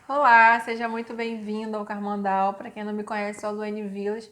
Olá, seja muito bem-vindo ao Carmandal. Para quem não me conhece, sou a Luane Vilas.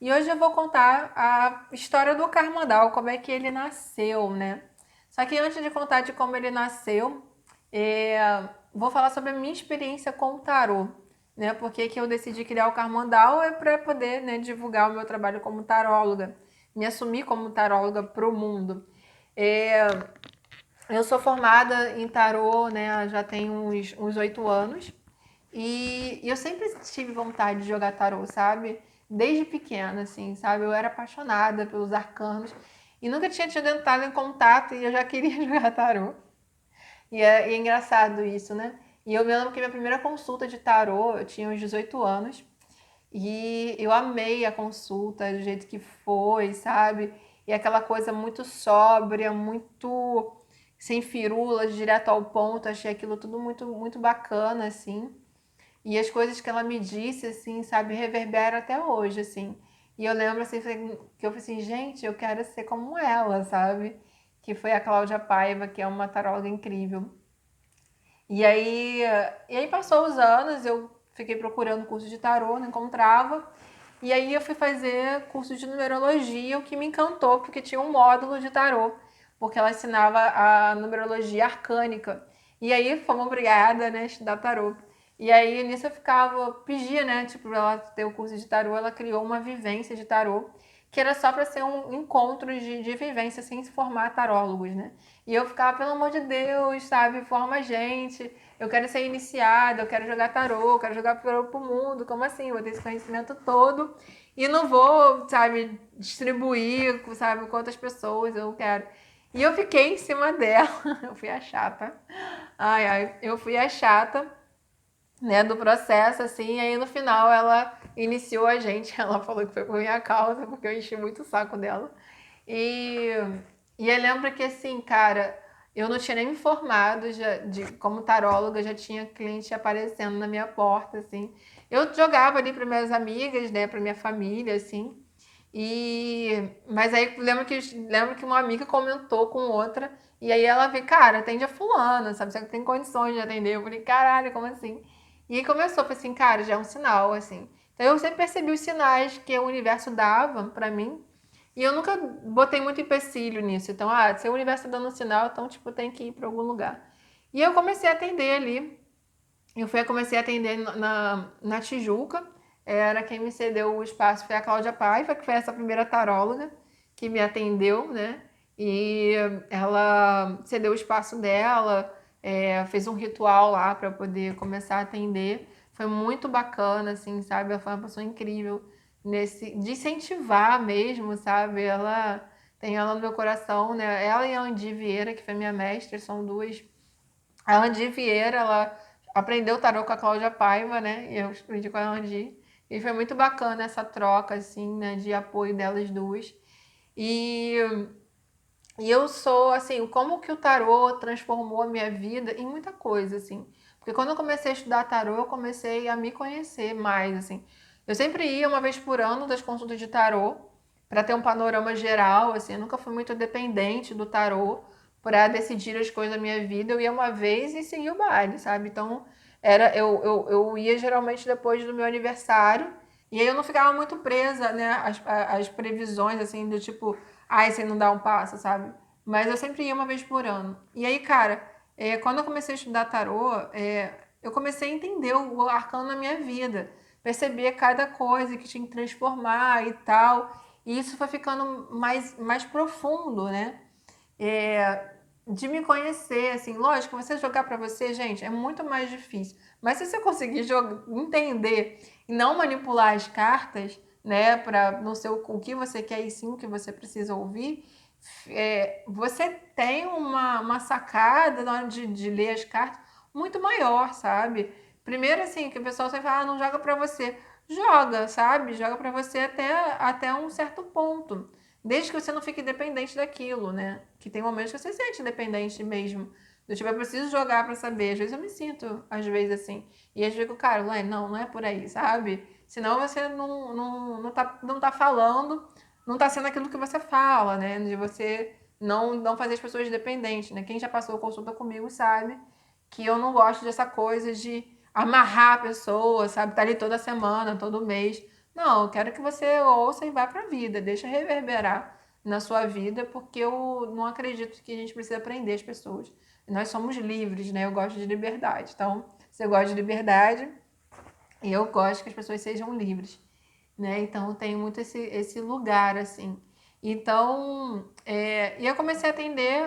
E hoje eu vou contar a história do Carmandal, como é que ele nasceu, né? Só que antes de contar de como ele nasceu, vou falar sobre a minha experiência com o tarô, né? Porque que eu decidi criar o Carmandal é para poder, né, divulgar o meu trabalho como taróloga, me assumir como taróloga para o mundo. É, eu sou formada em tarô, né? Já tenho uns 8 anos. E eu sempre tive vontade de jogar tarô, sabe? Desde pequena, assim, sabe? Eu era apaixonada pelos arcanos e nunca tinha tido entrado em contato e eu já queria jogar tarô. E é engraçado isso, né? E eu me lembro que minha primeira consulta de tarô, eu tinha uns 18 anos e eu amei a consulta do jeito que foi, sabe? E aquela coisa muito sóbria, muito sem firulas, direto ao ponto. Achei aquilo tudo muito, muito bacana, assim. E as coisas que ela me disse, assim, sabe, reverberam até hoje, assim. E eu lembro, assim, que eu falei assim, gente, eu quero ser como ela, sabe? Que foi a Cláudia Paiva, que é uma taróloga incrível. E aí passou os anos, eu fiquei procurando curso de tarô, não encontrava. E aí eu fui fazer curso de numerologia, o que me encantou, porque tinha um módulo de tarô, porque ela ensinava a numerologia arcânica. E aí fomos obrigada, né, a estudar tarô. E aí nisso eu ficava, pedia, né, tipo, pra ela ter o curso de tarô, ela criou uma vivência de tarô, que era só para ser um encontro de vivência, sem se formar tarólogos, né? E eu ficava, pelo amor de Deus, sabe, forma a gente, eu quero ser iniciada, eu quero jogar tarô, eu quero jogar tarô pro mundo, como assim? Eu vou ter esse conhecimento todo e não vou, sabe, distribuir, sabe, com outras pessoas eu quero. E eu fiquei em cima dela, eu fui a chata. Ai, ai, eu fui a chata, né, do processo, assim, e aí no final ela iniciou a gente, ela falou que foi por minha causa, porque eu enchi muito o saco dela. E, e eu lembro que, assim, cara, eu não tinha nem me formado como taróloga, já tinha cliente aparecendo na minha porta, assim. Eu jogava ali para minhas amigas, né, para minha família, assim. Mas aí lembro que uma amiga comentou com outra, e aí ela veio, cara, atende a fulana, sabe? Você tem condições de atender. Eu falei, caralho, como assim? E aí começou, falei assim, cara, já é um sinal, assim. Então eu sempre percebi os sinais que o universo dava pra mim, e eu nunca botei muito empecilho nisso. Então, se o universo tá dando um sinal, então, tipo, tem que ir pra algum lugar. E eu comecei a atender ali. Comecei a atender na Tijuca. Era quem me cedeu o espaço, foi a Cláudia Paiva, que foi essa primeira taróloga que me atendeu, né? E ela cedeu o espaço dela, fez um ritual lá para poder começar a atender. Foi muito bacana, assim, sabe? Ela foi uma pessoa incrível de incentivar mesmo, sabe? Ela tem ela no meu coração, né? Ela e a Andi Vieira, que foi minha mestre, são duas. A Andi Vieira, ela aprendeu tarô com a Cláudia Paiva, né? E eu aprendi com a Andi. E foi muito bacana essa troca, assim, né? De apoio delas duas. E, e eu sou, assim, como que o tarô transformou a minha vida em muita coisa, assim. Porque quando eu comecei a estudar tarô, eu comecei a me conhecer mais, assim. Eu sempre ia uma vez por ano das consultas de tarô para ter um panorama geral, assim. Eu nunca fui muito dependente do tarô para decidir as coisas da minha vida. Eu ia uma vez e seguia o baile, sabe? Então, eu ia geralmente depois do meu aniversário e aí eu não ficava muito presa, né, às previsões, assim, do tipo, ai, você não dá um passo, sabe? Mas eu sempre ia uma vez por ano. E aí, cara, quando eu comecei a estudar tarô, eu comecei a entender o arcano na minha vida. Perceber cada coisa que tinha que transformar e tal. E isso foi ficando mais profundo, né? É, de me conhecer, assim, lógico, você jogar para você, gente, é muito mais difícil. Mas se você conseguir entender e não manipular as cartas, né, para no seu o que você quer e sim o que você precisa ouvir, você tem uma sacada na hora de ler as cartas muito maior, sabe? Primeiro, assim, que o pessoal sempre fala, não joga para você. Joga, sabe? Joga para você até um certo ponto. Desde que você não fique dependente daquilo, né? Que tem momentos que você se sente dependente mesmo. Do tipo, eu preciso jogar pra saber. Às vezes eu me sinto, às vezes, assim. E às vezes eu fico, cara, não é por aí, sabe? Senão você não tá falando, não tá sendo aquilo que você fala, né? De você não fazer as pessoas dependentes, né? Quem já passou consulta comigo sabe que eu não gosto dessa coisa de amarrar a pessoa, sabe? Tá ali toda semana, todo mês. Não, eu quero que você ouça e vá pra vida, deixa reverberar na sua vida, porque eu não acredito que a gente precisa prender as pessoas. Nós somos livres, né? Eu gosto de liberdade. Então, você gosta de liberdade e eu gosto que as pessoas sejam livres, né? Então, eu tenho muito esse lugar, assim. Então, e eu comecei a atender.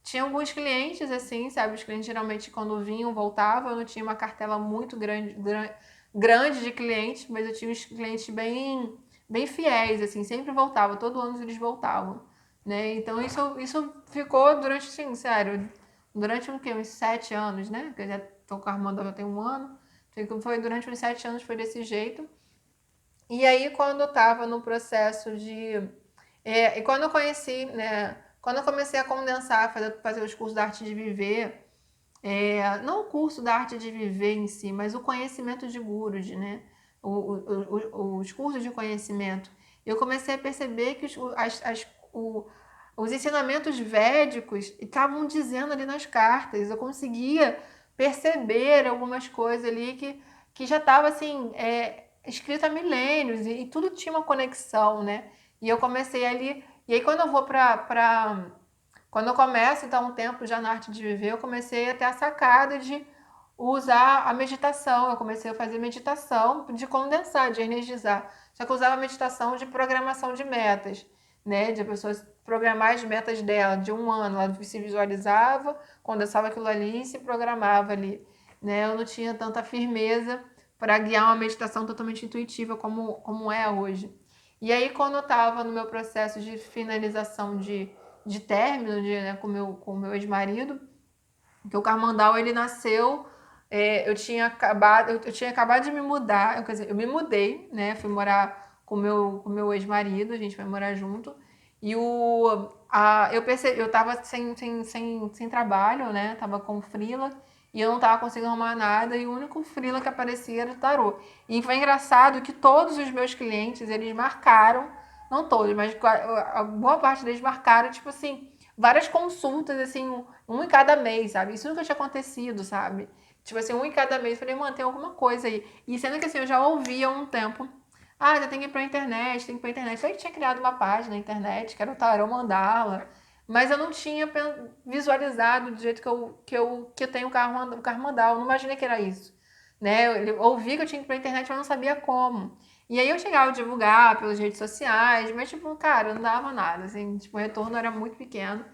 Tinha alguns clientes, assim, sabe? Os clientes geralmente, quando vinham, voltavam. Eu não tinha uma cartela muito grande de clientes, mas eu tinha uns clientes bem fiéis, assim, sempre voltavam. Todo ano eles voltavam, né? Então, isso ficou durante, assim, sério, durante o quê? Uns 7 anos, né? Que eu já tô com a Armanda já tem um ano. Foi durante uns 7 anos, foi desse jeito. E aí, quando eu tava no processo e quando eu conheci, né? Quando eu comecei a condensar, fazer os cursos da arte de viver, não o curso da arte de viver em si, mas o conhecimento de gurus, né? Os cursos de conhecimento. Eu comecei a perceber que os ensinamentos védicos estavam dizendo ali nas cartas. Eu conseguia perceber algumas coisas ali que já estava assim, escrito há milênios e tudo tinha uma conexão, né? E eu comecei ali. E aí, quando eu vou quando eu começo, então, um tempo já na arte de viver, eu comecei a ter a sacada de usar a meditação. Eu comecei a fazer meditação de condensar, de energizar. Só que eu usava meditação de programação de metas, né? De a pessoa programar as metas dela de um ano. Ela se visualizava, condensava aquilo ali e se programava ali, né? Eu não tinha tanta firmeza para guiar uma meditação totalmente intuitiva como é hoje. E aí, quando eu estava no meu processo de finalização de término né, com o meu ex-marido, que o Carmandal ele nasceu, eu tinha acabado de me mudar, quer dizer, eu me mudei, né? Fui morar com meu ex-marido, a gente foi morar junto. E eu percebi, eu tava sem trabalho, né? Tava com frila e eu não tava conseguindo arrumar nada, e o único frila que aparecia era o tarô. E foi engraçado que todos os meus clientes, eles marcaram, não todos, mas a boa parte deles marcaram, tipo assim, várias consultas, assim, um em cada mês, sabe? Isso nunca tinha acontecido, sabe? Tipo assim, um em cada mês. Eu falei, mano, tem alguma coisa aí. E sendo que assim, eu já ouvia há um tempo. Ah, você tem que ir pra internet, tem que ir pra internet. Eu tinha criado uma página na internet, que era o Tarô Mandala. Mas eu não tinha visualizado do jeito que eu tenho o carro mandala. Eu não imaginei que era isso. Né? Eu ouvi que eu tinha que ir pra internet, mas não sabia como. E aí eu chegava a divulgar pelas redes sociais, mas, tipo, cara, não dava nada, assim, tipo, o retorno era muito pequeno.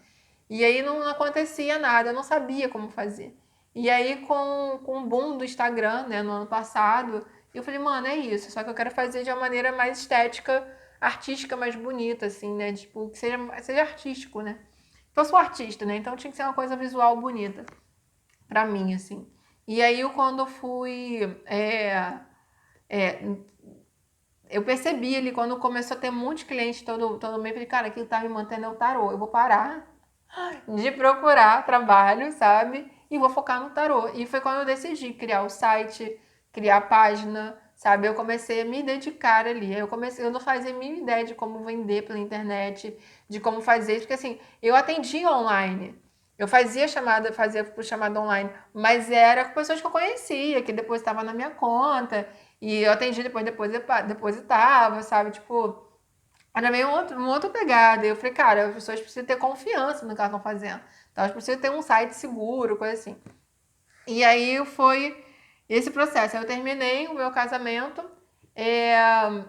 E aí não acontecia nada, eu não sabia como fazer. E aí, com o boom do Instagram, né, no ano passado, eu falei, mano, é isso, só que eu quero fazer de uma maneira mais estética, artística, mais bonita, assim, né, tipo, que seja artístico, né. Então, eu sou artista, né, então tinha que ser uma coisa visual bonita pra mim, assim. E aí, quando eu fui é, eu percebi ali, quando começou a ter muitos clientes todo mês, eu falei, cara, aquilo tá me mantendo é o tarô. Eu vou parar de procurar trabalho, sabe? E vou focar no tarô. E foi quando eu decidi criar o site, criar a página, sabe? Eu comecei a me dedicar ali. Eu não fazia a mínima ideia de como vender pela internet, de como fazer, porque assim, eu atendia online. Eu fazia por chamada online, mas era com pessoas que eu conhecia, que depositavam na minha conta, e eu atendia depositava, sabe? Tipo, era meio uma outra pegada. E eu falei, cara, as pessoas precisam ter confiança no que elas estão fazendo. Então, elas precisam ter um site seguro, coisa assim. E aí foi esse processo. Aí eu terminei o meu casamento. é,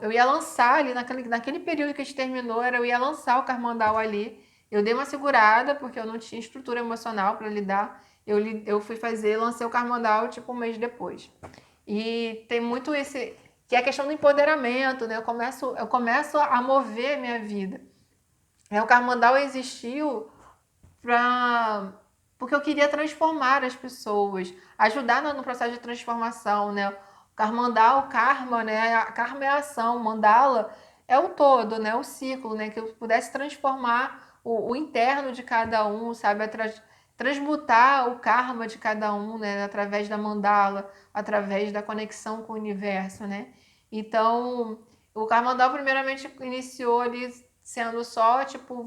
eu ia lançar ali, naquele período que a gente terminou, eu ia lançar o Carmandal ali. Eu dei uma segurada, porque eu não tinha estrutura emocional para lidar. Eu fui lancei o Carmandal tipo um mês depois. E tem muito que é a questão do empoderamento, né? Eu começo a mover a minha vida. O Carmandal existiu pra, porque eu queria transformar as pessoas, ajudar no processo de transformação, né? O Carmandal, o karma, né? A karma é a ação, mandala é o todo, né? O ciclo, né? Que eu pudesse transformar o interno de cada um, sabe? Transmutar o karma de cada um, né? Através da mandala, através da conexão com o universo, né? Então, o Carmandal primeiramente iniciou ali sendo só, tipo,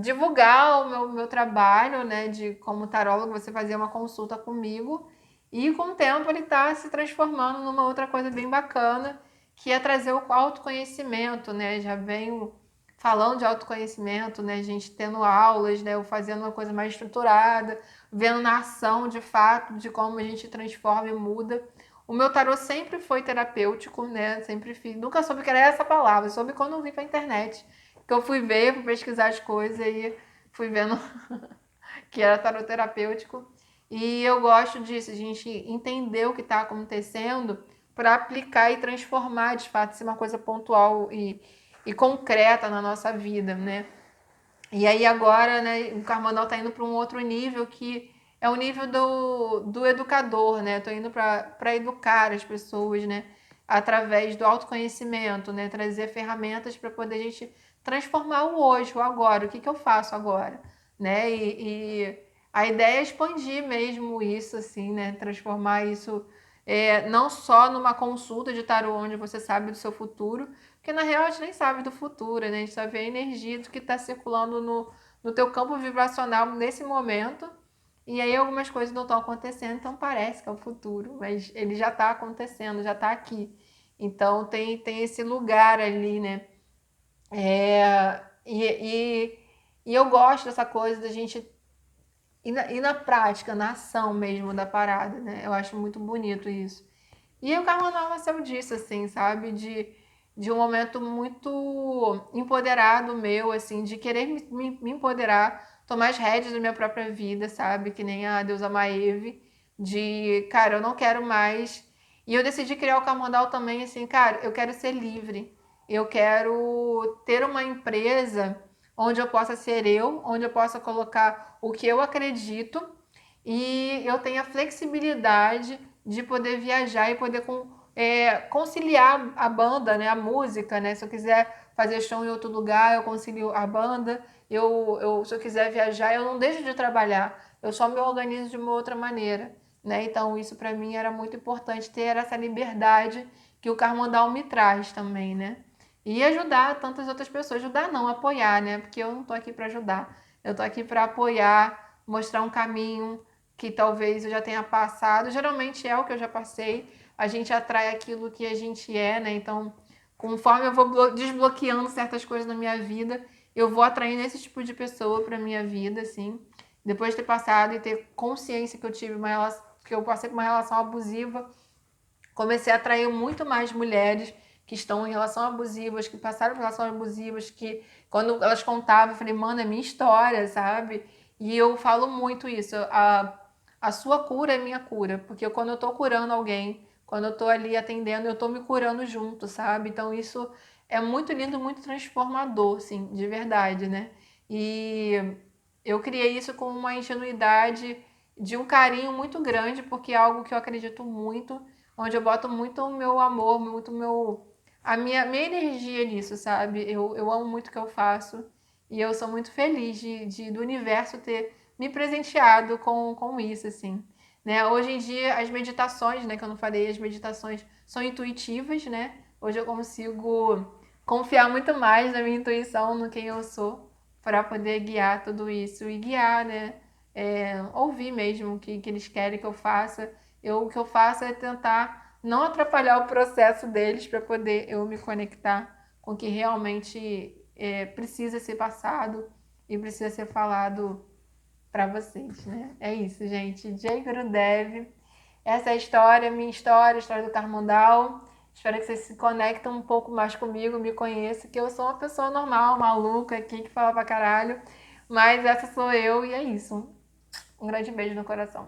divulgar o meu trabalho, né, de como tarólogo, você fazia uma consulta comigo E com o tempo ele está se transformando numa outra coisa bem bacana, que é trazer o autoconhecimento, né? Já venho falando de autoconhecimento, né? A gente tendo aulas, né? Eu fazendo uma coisa mais estruturada, vendo na ação de fato de como a gente transforma e muda. O meu tarô sempre foi terapêutico, né? Sempre fiz. Nunca soube que era essa palavra, soube quando eu vim pra internet. Que eu fui ver, fui pesquisar as coisas e fui vendo que era tarot terapêutico. E eu gosto disso, a gente entender o que está acontecendo para aplicar e transformar, de fato, ser uma coisa pontual e concreta na nossa vida, né? E aí agora, né, o Karmanol está indo para um outro nível que é o nível do educador, né? Estou indo para educar as pessoas, né? Através do autoconhecimento, né? Trazer ferramentas para poder a gente transformar o hoje, o agora. O que eu faço agora, né? E a ideia é expandir mesmo isso, assim, né? Transformar isso não só numa consulta de tarô onde você sabe do seu futuro, porque na real a gente nem sabe do futuro, né? A gente só vê a energia do que está circulando no teu campo vibracional nesse momento. E aí algumas coisas não estão acontecendo, então parece que é o futuro, mas ele já está acontecendo, já está aqui. Então tem esse lugar ali, né? É, e eu gosto dessa coisa da gente ir na prática, na ação mesmo da parada, né? Eu acho muito bonito isso. E o Carnaval nasceu disso, assim, sabe? De um momento muito empoderado meu, assim, de querer me empoderar, tomar as rédeas da minha própria vida, sabe? Que nem a deusa Maeve, de, cara, eu não quero mais. E eu decidi criar o Carnaval também, assim, cara, eu quero ser livre. Eu quero ter uma empresa onde eu possa ser eu, onde eu possa colocar o que eu acredito e eu tenho a flexibilidade de poder viajar e poder conciliar a banda, né, a música, né? Se eu quiser fazer show em outro lugar, eu concilio a banda. Se eu quiser viajar, eu não deixo de trabalhar. Eu só me organizo de uma outra maneira, né? Então isso para mim era muito importante ter essa liberdade que o Carmandal me traz também, né? E ajudar tantas outras pessoas, ajudar não, apoiar, né? Porque eu não tô aqui para ajudar. Eu tô aqui para apoiar, mostrar um caminho, que talvez eu já tenha passado, geralmente é o que eu já passei, a gente atrai aquilo que a gente é, né? Então, conforme eu vou desbloqueando certas coisas na minha vida, eu vou atraindo esse tipo de pessoa para minha vida, assim. Depois de ter passado e ter consciência que eu tive uma relação, que eu passei por uma relação abusiva, comecei a atrair muito mais mulheres que estão em relação abusivas, que passaram por relações abusivas, que quando elas contavam, eu falei, mano, é minha história, sabe? E eu falo muito isso, a sua cura é minha cura, porque quando eu tô curando alguém, quando eu tô ali atendendo, eu tô me curando junto, sabe? Então isso é muito lindo, muito transformador, sim, de verdade, né? E eu criei isso com uma ingenuidade de um carinho muito grande, porque é algo que eu acredito muito, onde eu boto muito o meu amor, muito a minha energia nisso, sabe? Eu amo muito o que eu faço e eu sou muito feliz do universo ter me presenteado com isso, assim. Né? Hoje em dia, as meditações, né, que eu não falei, as meditações são intuitivas, né? Hoje eu consigo confiar muito mais na minha intuição, no quem eu sou, para poder guiar tudo isso e guiar, né? Ouvir mesmo que eles querem que eu faça. O que eu faço é tentar não atrapalhar o processo deles para poder eu me conectar com o que realmente precisa ser passado e precisa ser falado para vocês, né? É isso, gente. Jai Gurudev. Essa é a história, minha história, a história do Karmandal. Espero que vocês se conectem um pouco mais comigo, me conheçam, que eu sou uma pessoa normal, maluca aqui, que fala pra caralho. Mas essa sou eu e é isso. Um grande beijo no coração.